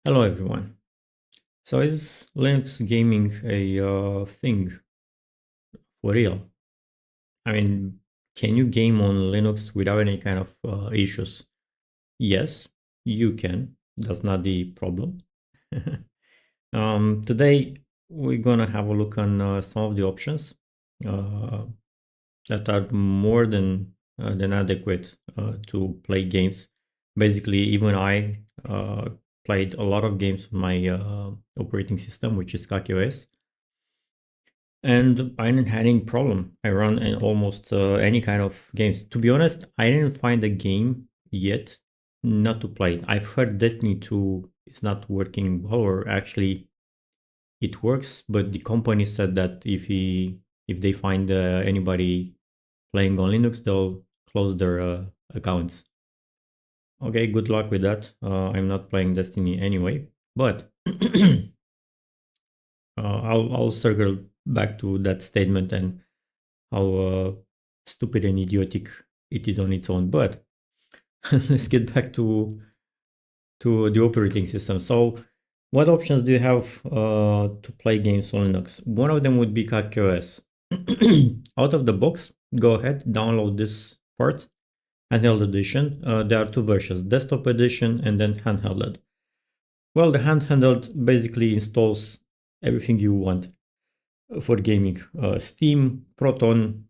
Hello everyone. So is Linux gaming a thing for real? I mean, can you game on Linux without any kind of issues? Yes, you can. That's not the problem. Today we're gonna have a look on some of the options uh, that are more than adequate to play games. Basically, even I played a lot of games on my operating system, which is KakiOS. And I didn't have any problem. I run in almost any kind of games. To be honest, I didn't find a game yet not to play. I've heard Destiny 2 is not working well, or actually it works, but the company said that if they find anybody playing on Linux, they'll close their accounts. Okay, good luck with that. I'm not playing Destiny anyway, but I'll circle back to that statement and how stupid and idiotic it is on its own. But let's get back to the operating system. So, what options do you have to play games on Linux? One of them would be KakiOS. Out of the box, go ahead, download this part, handheld edition. There are two versions: desktop edition and then handheld. Well, the handheld basically installs everything you want for gaming: Steam, Proton,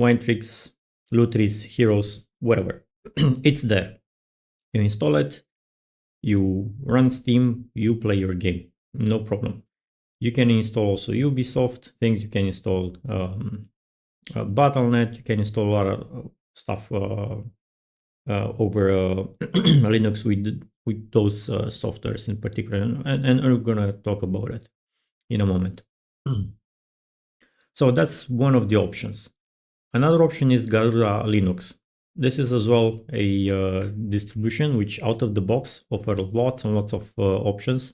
Winetricks, Lutris, Heroes, whatever. It's there. You install it, you run Steam, you play your game, no problem. You can install also Ubisoft things, you can install Battle.net, you can install a lot of stuff over Linux with those softwares in particular, and we're gonna talk about it in a moment. So that's one of the options. Another option is Garuda Linux. This is as well a distribution which out of the box offers lots and lots of options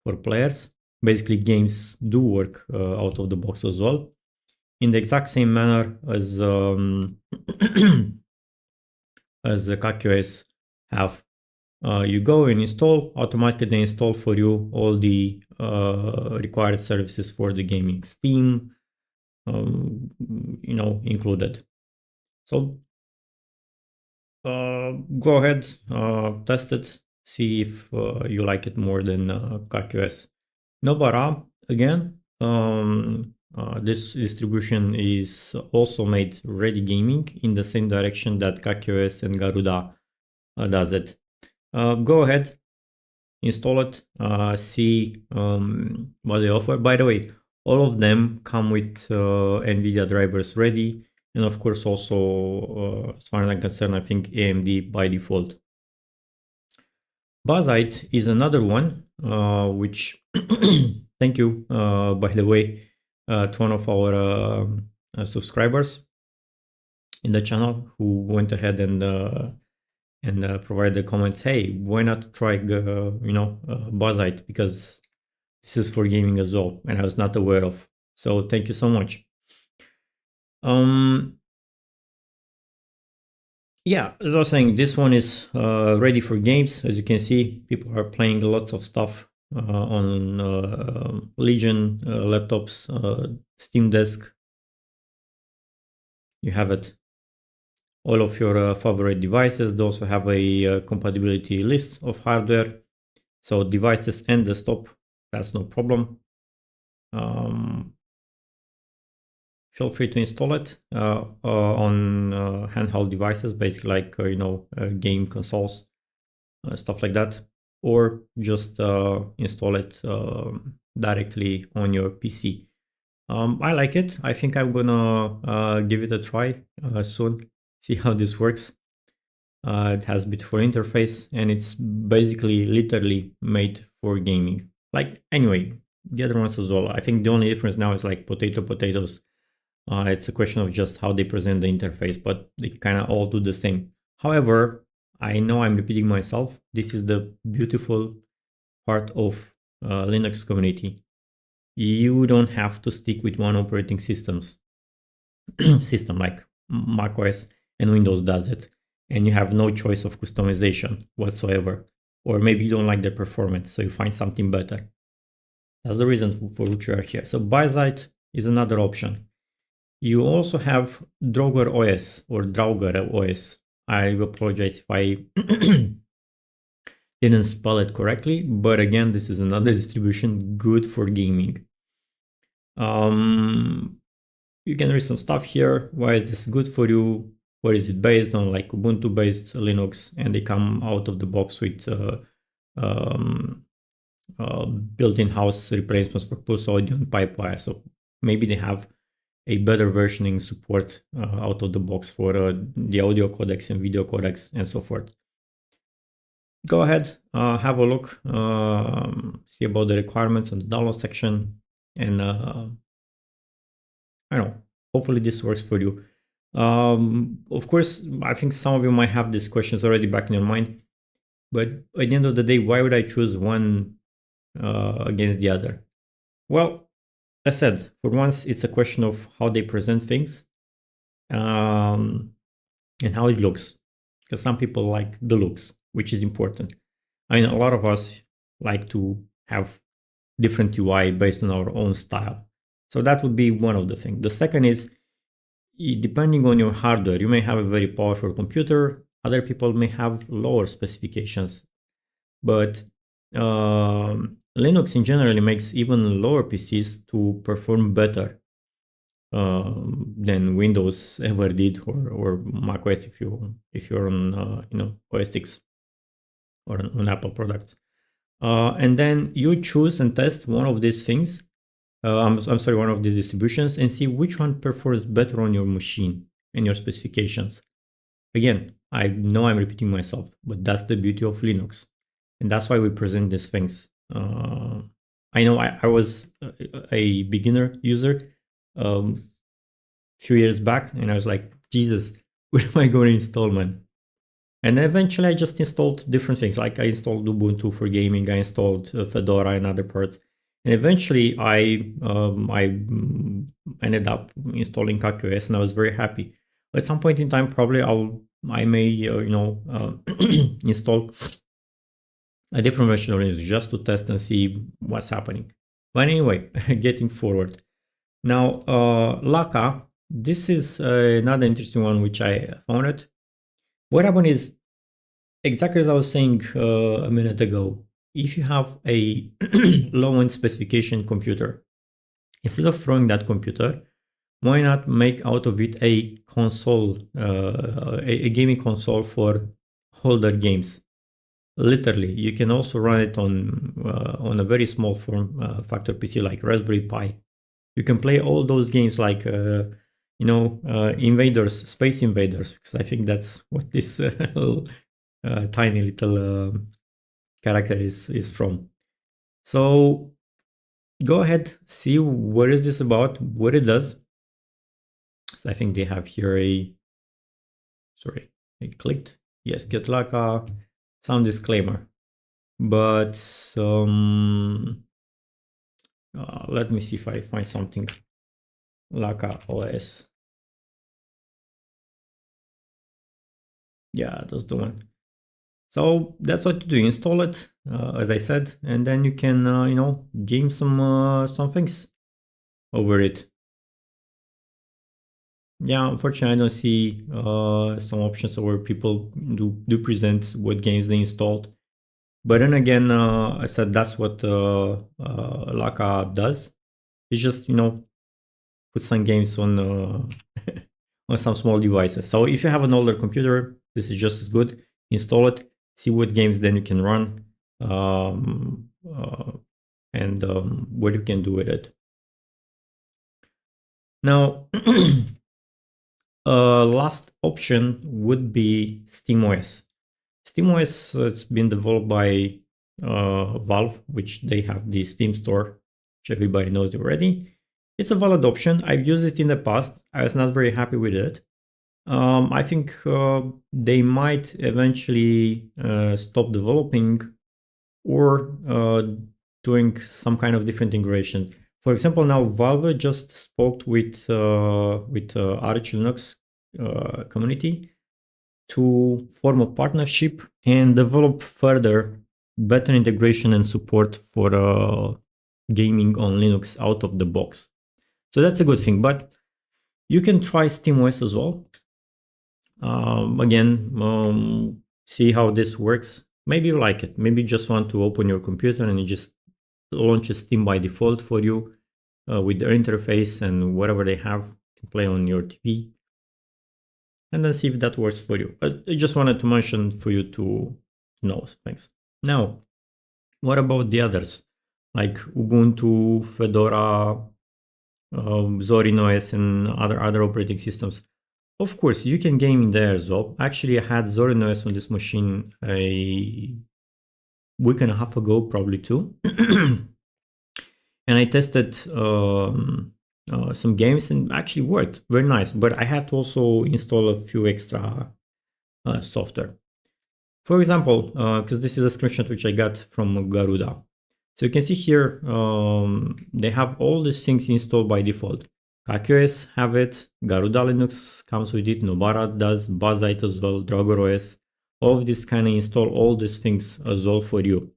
for players. Basically, games do work out of the box as well in the exact same manner as as the KakiOS have. You go and install, automatically they install for you all the required services for the gaming, Steam, included. So go ahead, test it, see if you like it more than KakiOS. Nobara, again, this distribution is also made ready gaming in the same direction that KakiOS and Garuda does it. Go ahead, install it, see what they offer. By the way, all of them come with NVIDIA drivers ready. And of course, also, as far as I'm concerned, I think AMD by default. Bazzite is another one, which, thank you, by the way, to one of our subscribers in the channel who went ahead and provided the comment. Hey, why not try, Bazzite, because this is for gaming as well, and I was not aware of. So thank you so much. Yeah, as I was saying, this one is ready for games. As you can see, people are playing lots of stuff on Legion laptops, Steam Desk. You have it. All of your favorite devices. They also have a compatibility list of hardware. So devices and desktop, that's no problem. Feel free to install it on handheld devices, basically like game consoles, stuff like that, or just install it directly on your PC. I like it. I think I'm gonna give it a try soon, see how this works. It has beautiful interface, and it's basically literally made for gaming. Like, anyway, the other ones as well. I think the only difference now is like potatoes. It's a question of just how they present the interface, but they kind of all do the same. However, I know I'm repeating myself. This is the beautiful part of Linux community. You don't have to stick with one operating system like macOS and Windows does it, and you have no choice of customization whatsoever. or maybe you don't like the performance, so you find something better. That's the reason for which you are here. So Byzite is another option. You also have Draugr OS or Draugr OS. I apologize if I didn't spell it correctly, but again, this is another distribution good for gaming. You can read some stuff here. Why is this good for you? What is it based on? Like Ubuntu based Linux, and they come out of the box with built-in house replacements for pulse audio and Pipewire. So maybe they have a better versioning support out of the box for the audio codecs and video codecs and so forth. Go ahead, have a look, see about the requirements on the download section, and I don't know, hopefully this works for you. Of course, I think some of you might have these questions already back in your mind, but at the end of the day, why would I choose one against the other? Well, as I said, for once, it's a question of how they present things and how it looks, because some people like the looks, which is important. I mean, a lot of us like to have different UI based on our own style. So that would be one of the things. The second is, depending on your hardware, you may have a very powerful computer. Other people may have lower specifications. But Linux in general makes even lower PCs to perform better than Windows ever did, or macOS if you're on OS X or on Apple products. And then you choose and test one of these things. I'm sorry, one of these distributions, and see which one performs better on your machine and your specifications. Again, I know I'm repeating myself, but that's the beauty of Linux. And that's why we present these things. I know I was a beginner user a few years back, and I was like, Jesus, where am I going to install, man? And eventually I just installed different things. Like I installed Ubuntu for gaming, I installed Fedora and other parts. And eventually I ended up installing CacOS, and I was very happy. At some point in time, probably I may install a different version of Linux just to test and see what's happening. But anyway, getting forward. Now, Laka, this is another interesting one which I found it. What happened is, exactly as I was saying a minute ago, if you have a low-end specification computer, instead of throwing that computer, why not make out of it a console, a gaming console for older games? Literally, you can also run it on a very small form factor PC like Raspberry Pi. You can play all those games like Invaders, Space Invaders, because I think that's what this tiny little character is from. So go ahead, see what is this about, what it does. So I think they have here I clicked. Yes, get Laka, some disclaimer. But let me see if I find something. Laka OS. Yeah, that's the one. So that's what you do. Install it, as I said, and then you can, game some things over it. Yeah, unfortunately, I don't see some options where people do present what games they installed. But then again, I said that's what Laka does. It's just, put some games on on some small devices. So if you have an older computer, this is just as good. Install it, see what games then you can run, and what you can do with it. Now, last option would be SteamOS. SteamOS has been developed by Valve, which they have the Steam store, which everybody knows already. It's a valid option. I've used it in the past. I was not very happy with it. I think they might eventually stop developing or doing some kind of different integration. For example, now Valve just spoke with Arch Linux community to form a partnership and develop further better integration and support for gaming on Linux out of the box. So that's a good thing, but you can try SteamOS as well. Again, see how this works. Maybe you like it. Maybe you just want to open your computer and it just launches Steam by default for you with their interface and whatever they have to play on your TV. And then see if that works for you. I just wanted to mention for you to know things. Now, what about the others? Like Ubuntu, Fedora, Zorin OS, and other operating systems. Of course, you can game in there as well. Actually, I had Zorin OS on this machine a week and a half ago, probably too. And I tested some games and actually worked very nice. But I had to also install a few extra software. For example, because this is a screenshot which I got from Garuda. So you can see here, they have all these things installed by default. KakiOS have it, Garuda Linux comes with it, Nobara does, Buzzite as well, DragorOS. All of this kind of install all these things as well for you.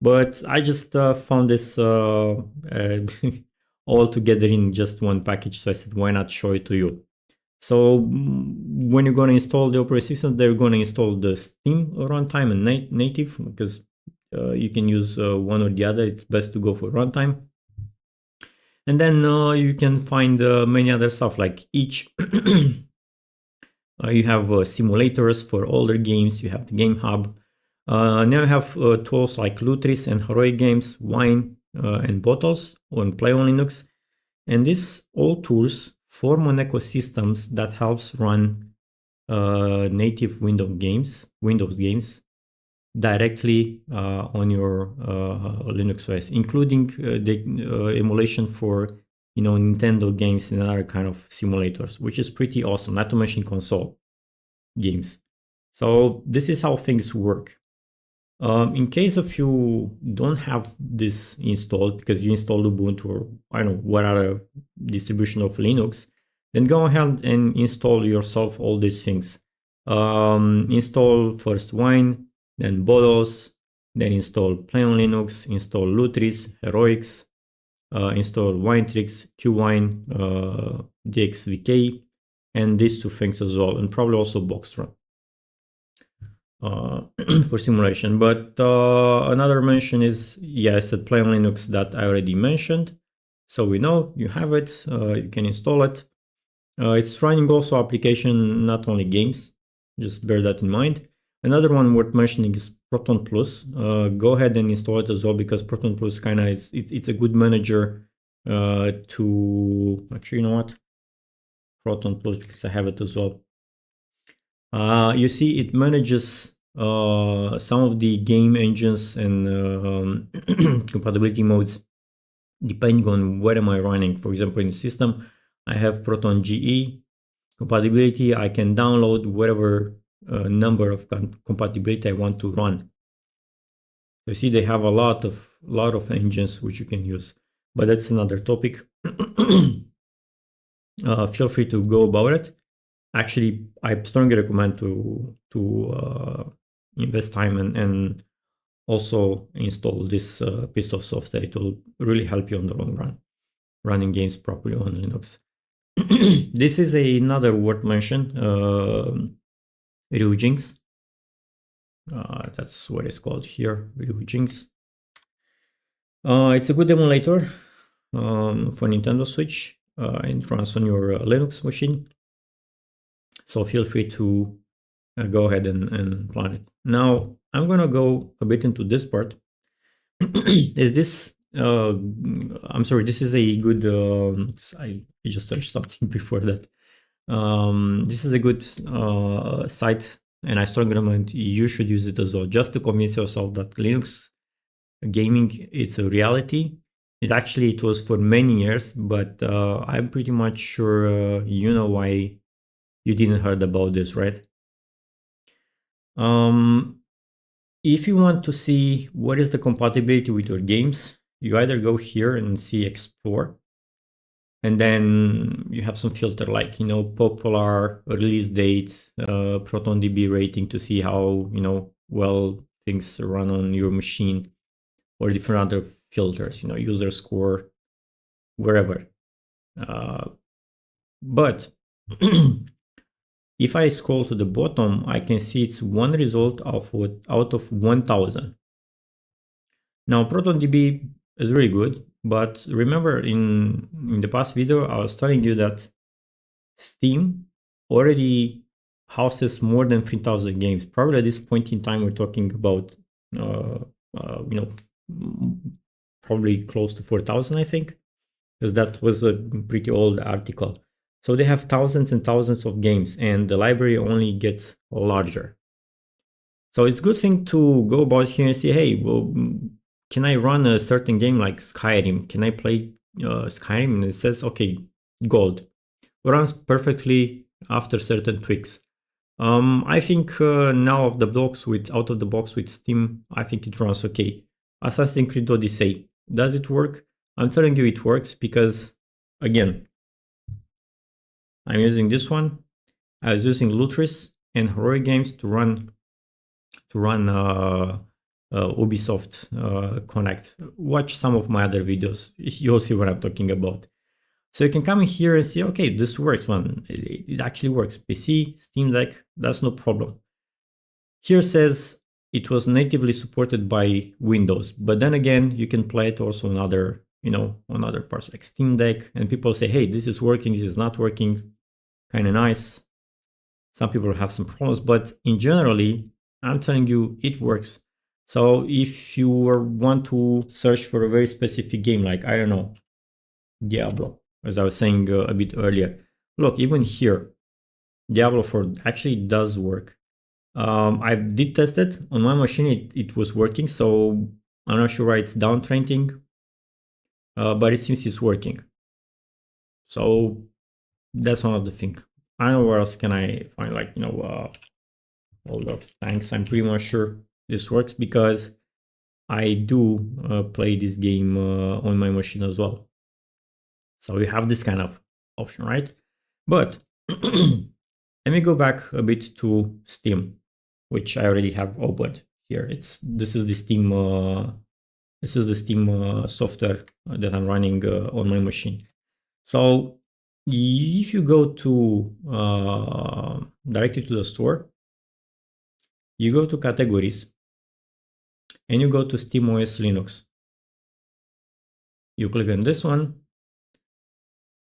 But I just found this all together in just one package, so I said, why not show it to you? So when you're going to install the operating system, they're going to install the Steam runtime and native, because you can use one or the other. It's best to go for runtime. And then you can find many other stuff, like each. You have simulators for older games. You have the Game Hub. Now you have tools like Lutris and Heroic Games, Wine, and Bottles on Play on Linux. And these all tools form an ecosystem that helps run native Windows games directly on your Linux OS, including the emulation for Nintendo games and other kind of simulators, which is pretty awesome. Not to mention console games. So this is how things work. In case of you don't have this installed because you installed Ubuntu or I don't know what other distribution of Linux, then go ahead and install yourself all these things. Install first Wine, then Bodos, then install Play on Linux, install Lutris, Heroics, install Winetricks, QWine, DXVK, and these two things as well, and probably also Boxtron for simulation. But another mention is, I said Play on Linux that I already mentioned. So we know you have it, you can install it. It's running also application, not only games, just bear that in mind. Another one worth mentioning is Proton Plus. Go ahead and install it as well, because Proton Plus kind of it's a good manager to, actually, you know what? Proton Plus, because I have it as well. You see, it manages some of the game engines and compatibility modes depending on where am I running. For example, in the system, I have Proton GE compatibility. I can download whatever number of compatibility I want to run. You see, they have a lot of engines which you can use, but that's another topic. Feel free to go about it. Actually, I strongly recommend to invest time and also install this piece of software. It will really help you on the long run, running games properly on Linux. This is another word mention, Ryujinx. That's what it's called here, Ryujinx. It's a good emulator for Nintendo Switch. It runs on your Linux machine. So feel free to go ahead and plan it. Now, I'm going to go a bit into this part. Is this, I'm sorry, this is a good, I just searched something before that. This is a good site, and I strongly recommend you should use it as well, just to convince yourself that Linux gaming is a reality. It was for many years, but I'm pretty much sure you know why you didn't heard about this, right? If you want to see what is the compatibility with your games, you either go here and see Explore, and then you have some filter like, popular, release date, ProtonDB rating to see how, well things run on your machine, or different other filters, user score, wherever. But if I scroll to the bottom, I can see it's one result out of 1000. Now, ProtonDB is really good, but remember in the past video, I was telling you that Steam already houses more than 3,000 games. Probably at this point in time, we're talking about, probably close to 4,000, I think, because that was a pretty old article. So they have thousands and thousands of games, and the library only gets larger. So it's a good thing to go about here and say, hey, well, can I run a certain game like Skyrim? Can I play Skyrim? And it says, okay, gold. Runs perfectly after certain tweaks. I think now out of the box with Steam, I think it runs okay. Assassin's Creed Odyssey, does it work? I'm telling you it works because, again, I'm using this one. I was using Lutris and Heroic Games to run Ubisoft Connect. Watch some of my other videos. You'll see what I'm talking about. So you can come in here and say, okay, this works, man. It actually works. PC, Steam Deck, that's no problem. Here says it was natively supported by Windows, but then again, you can play it also on other parts like Steam Deck, and people say, hey, this is working, this is not working, kind of nice. Some people have some problems, but in generally, I'm telling you, it works. So if you want to search for a very specific game, like, I don't know, Diablo, as I was saying a bit earlier, look, even here, Diablo 4 actually does work. I did test it on my machine. It was working, so I'm not sure why it's downtrending, but it seems it's working. So that's one of the things. I don't know where else can I find, like, all of thanks. I'm pretty much sure this works because I do play this game on my machine as well. So we have this kind of option, right? But let me go back a bit to Steam, which I already have opened here. This is the Steam software that I'm running on my machine. So if you go to directly to the store, you go to categories and you go to SteamOS Linux. You click on this one,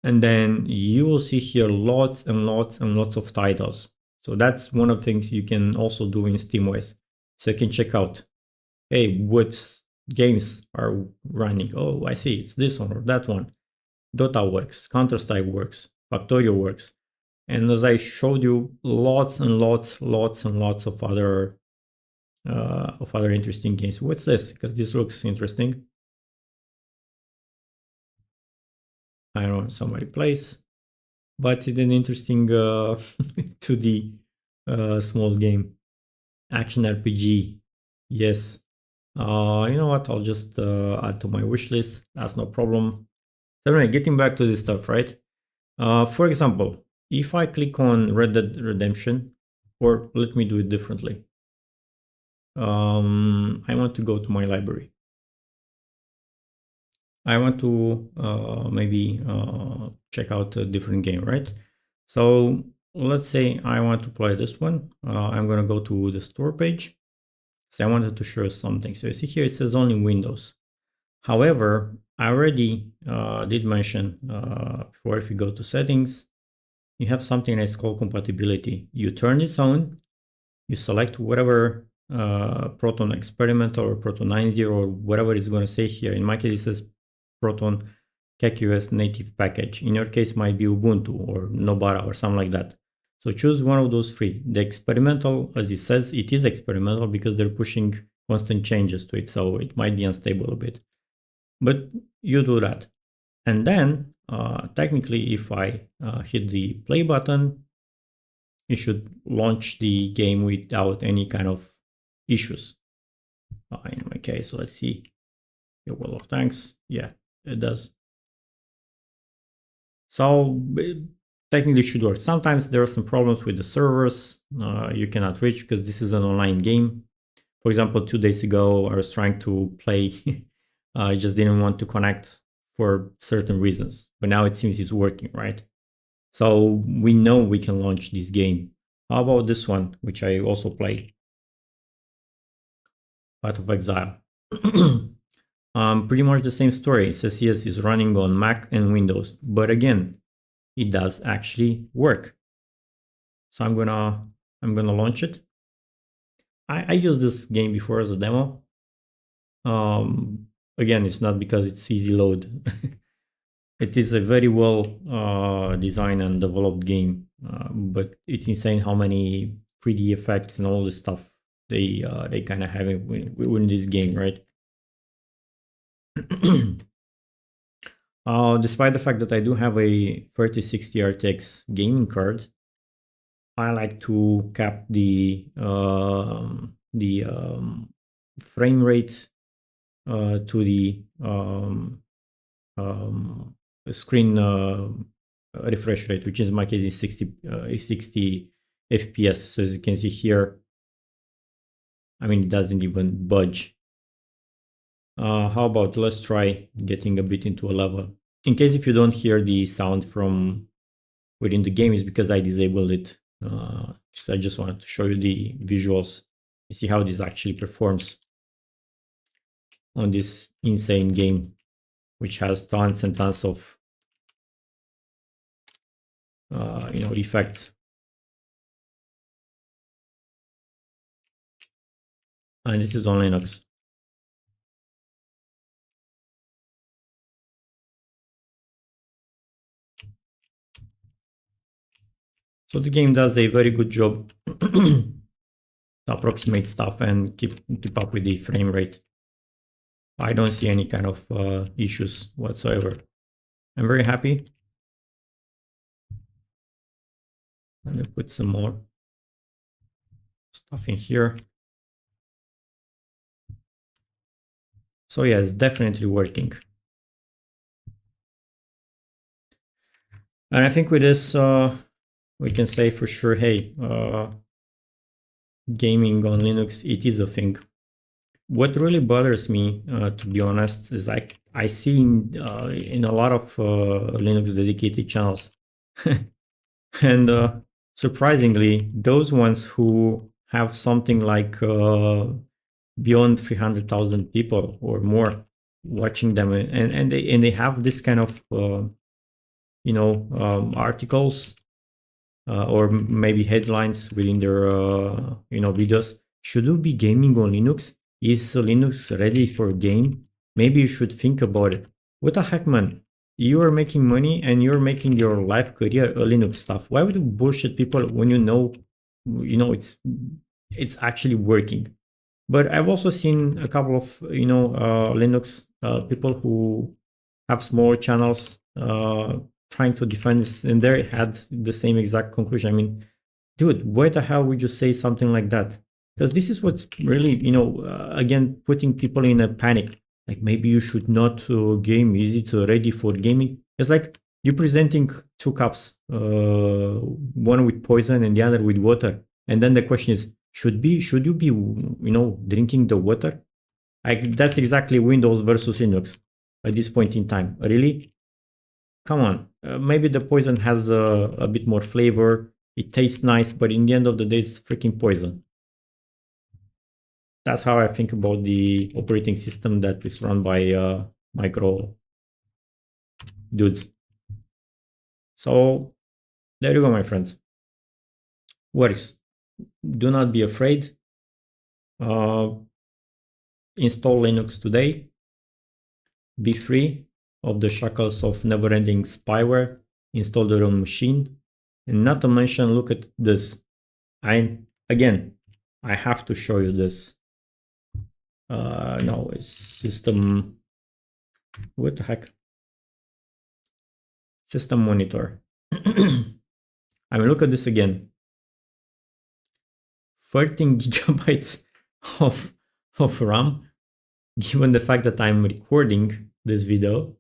and then you will see here lots and lots and lots of titles. So that's one of the things you can also do in SteamOS. So you can check out, hey, what games are running? Oh, I see, it's this one or that one. Dota works, Counter-Strike works, Factorio works. And as I showed you, lots and lots and lots of other interesting games. What's this? Because this looks interesting. I don't know, somebody plays, but it's an interesting 2D small game. Action RPG. Yes. You know what? I'll just add to my wish list. That's no problem. So anyway, getting back to this stuff, right? For example, if I click on Red Dead Redemption, or let me do it differently. I want to go to my library. I want to maybe check out a different game, right? So let's say I want to play this one. I'm going to go to the store page. So I wanted to show something. So you see here, it says only Windows. However, I already did mention before, if you go to settings, you have something that's called compatibility. You turn this on, you select whatever Proton Experimental or Proton 9.0 or whatever it's going to say here. In my case, it says Proton KQS native package. In your case, might be Ubuntu or Nobara or something like that. So choose one of those three. The experimental, as it says, it is experimental because they're pushing constant changes to it, so it might be unstable a bit. But you do that. And then, technically, if I hit the play button, it should launch the game without any kind of issues. In my case, let's see. Your World of Tanks. Yeah, it does. So technically should work. Sometimes there are some problems with the servers you cannot reach because this is an online game. For example, 2 days ago, I was trying to play. I just didn't want to connect for certain reasons, but now it seems it's working, right? So we know we can launch this game. How about this one, which I also play, Path of Exile? Pretty much the same story. It says yes, it's running on Mac and Windows, but again, it does actually work. So I'm gonna launch it. I used this game before as a demo. Again, it's not because it's easy load. It is a very well designed and developed game, but it's insane how many 3D effects and all this stuff they kind of have in this game, right? Despite the fact that I do have a 3060 RTX gaming card, I like to cap the frame rate to the screen refresh rate, which in my case is 60 FPS. So as you can see here, I mean, it doesn't even budge. How about let's try getting a bit into a level. In case if you don't hear the sound from within the game, is because I disabled it. So I just wanted to show you the visuals and see how this actually performs on this insane game, which has tons and tons of effects. And this is on Linux. So the game does a very good job to approximate stuff and keep up with the frame rate. I don't see any kind of issues whatsoever. I'm very happy. I'm gonna put some more stuff in here. So yeah, it's definitely working. And I think with this, we can say for sure, hey, gaming on Linux, it is a thing. What really bothers me, to be honest, is like I see in a lot of Linux dedicated channels, and surprisingly, those ones who have something like beyond 300,000 people or more watching them, and they have this kind of articles or maybe headlines within their videos. Should you be gaming on Linux? Is Linux ready for a game? Maybe you should think about it. What the heck, man? You are making money and you're making your life career a Linux stuff. Why would you bullshit people when you know it's actually working? But I've also seen a couple of Linux people who have small channels trying to defend this, and they had the same exact conclusion. I mean, dude, why the hell would you say something like that? Because this is what's really, again, putting people in a panic. Like maybe you should not game. Is it ready for gaming? It's like you're presenting two cups, one with poison and the other with water, and then the question is, should you be, drinking the water? Like that's exactly Windows versus Linux at this point in time. Really? Come on. Maybe the poison has a bit more flavor. It tastes nice, but in the end of the day, it's freaking poison. That's how I think about the operating system that is run by micro dudes. So there you go, my friends. Works. Do not be afraid. Install Linux today. Be free of the shackles of never-ending spyware installed on your machine. And not to mention, look at this. I have to show you this. No, it's system. What the heck? System monitor. I mean, look at this again. 13 gigabytes of RAM, given the fact that I'm recording this video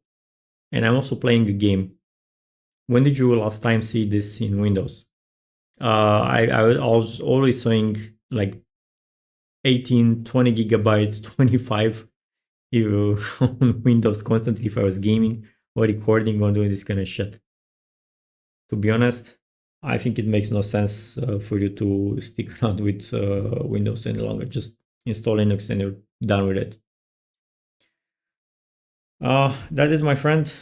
and I'm also playing a game. When did you last time see this in Windows? I was always saying like 18, 20 gigabytes, 25 on Windows constantly if I was gaming or recording or doing this kind of shit. To be honest, I think it makes no sense for you to stick around with Windows any longer. Just install Linux and you're done with it. That is, my friend.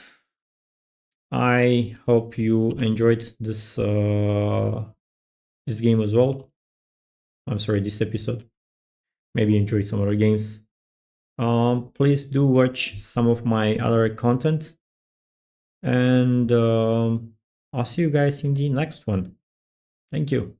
I hope you enjoyed this game as well. I'm sorry, this episode. Maybe enjoy some other games. Please do watch some of my other content, and I'll see you guys in the next one. Thank you.